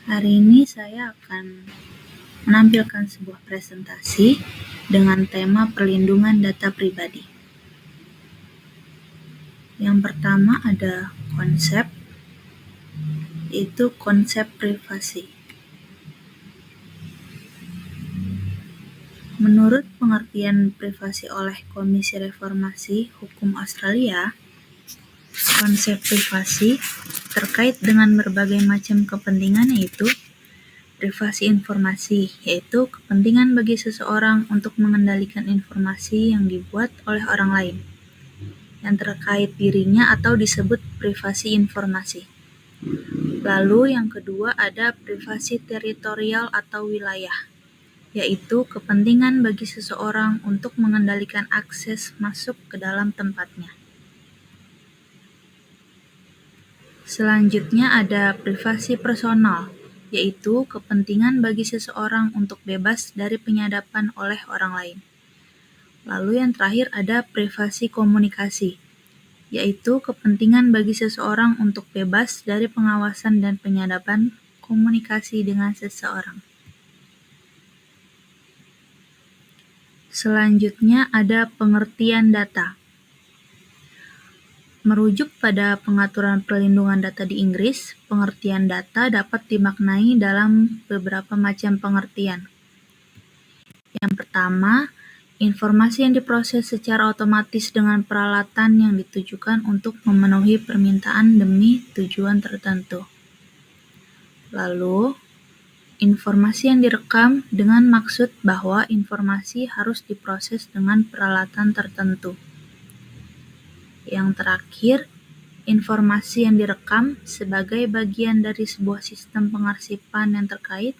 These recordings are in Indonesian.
Hari ini saya akan menampilkan sebuah presentasi dengan tema perlindungan data pribadi. Yang pertama ada konsep, yaitu konsep privasi. Menurut pengertian privasi oleh Komisi Reformasi Hukum Australia, konsep privasi terkait dengan berbagai macam kepentingan, yaitu privasi informasi, yaitu kepentingan bagi seseorang untuk mengendalikan informasi yang dibuat oleh orang lain yang terkait dirinya atau disebut privasi informasi. Lalu yang kedua ada privasi teritorial atau wilayah, yaitu kepentingan bagi seseorang untuk mengendalikan akses masuk ke dalam tempatnya. Selanjutnya ada privasi personal, yaitu kepentingan bagi seseorang untuk bebas dari penyadapan oleh orang lain. Lalu yang terakhir ada privasi komunikasi, yaitu kepentingan bagi seseorang untuk bebas dari pengawasan dan penyadapan komunikasi dengan seseorang. Selanjutnya ada pengertian data. Merujuk pada pengaturan perlindungan data di Inggris, pengertian data dapat dimaknai dalam beberapa macam pengertian. Yang pertama, informasi yang diproses secara otomatis dengan peralatan yang ditujukan untuk memenuhi permintaan demi tujuan tertentu. Lalu, informasi yang direkam dengan maksud bahwa informasi harus diproses dengan peralatan tertentu. Yang terakhir, informasi yang direkam sebagai bagian dari sebuah sistem pengarsipan yang terkait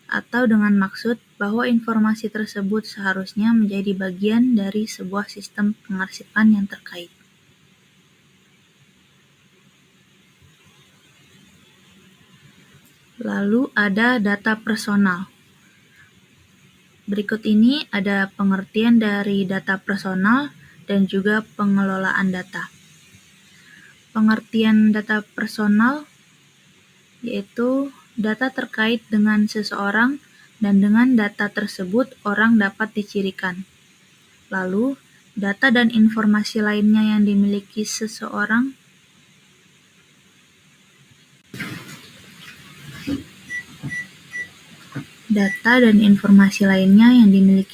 atau dengan maksud bahwa informasi tersebut seharusnya menjadi bagian dari sebuah sistem pengarsipan yang terkait. Lalu ada data personal. Berikut ini ada pengertian dari data personal dan juga pengelolaan data. Pengertian data personal yaitu data terkait dengan seseorang dan dengan data tersebut orang dapat dicirikan. Lalu, data dan informasi lainnya yang dimiliki seseorang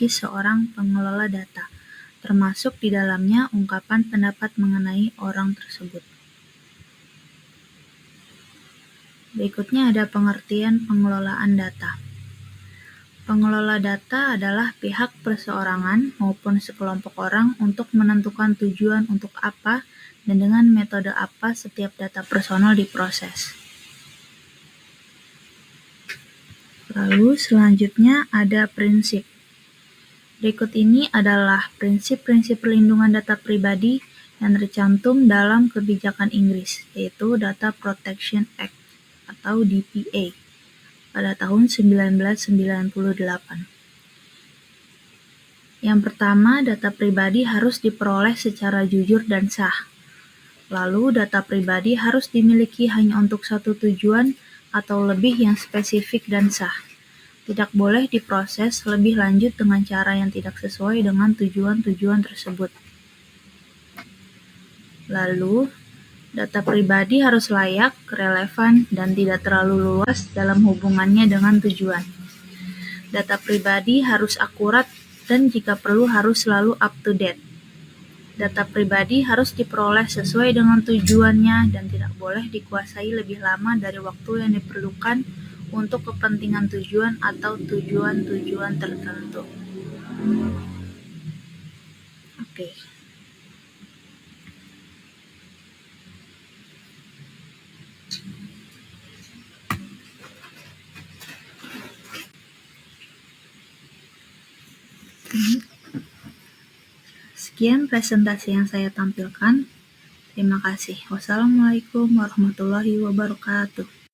seorang pengelola data, termasuk di dalamnya ungkapan pendapat mengenai orang tersebut. Berikutnya ada pengertian pengelolaan data. Pengelola data adalah pihak perseorangan maupun sekelompok orang untuk menentukan tujuan untuk apa dan dengan metode apa setiap data personal diproses. Lalu selanjutnya ada prinsip. Berikut ini adalah prinsip-prinsip perlindungan data pribadi yang tercantum dalam kebijakan Inggris, yaitu Data Protection Act atau DPA pada tahun 1998. Yang pertama, data pribadi harus diperoleh secara jujur dan sah. Lalu, data pribadi harus dimiliki hanya untuk satu tujuan atau lebih yang spesifik dan sah. Tidak boleh diproses lebih lanjut dengan cara yang tidak sesuai dengan tujuan-tujuan tersebut. Lalu, data pribadi harus layak, relevan, dan tidak terlalu luas dalam hubungannya dengan tujuan. Data pribadi harus akurat dan jika perlu harus selalu up to date. Data pribadi harus diperoleh sesuai dengan tujuannya dan tidak boleh dikuasai lebih lama dari waktu yang diperlukan untuk kepentingan tujuan atau tujuan-tujuan tertentu. Oke. Sekian presentasi yang saya tampilkan. Terima kasih. Wassalamualaikum warahmatullahi wabarakatuh.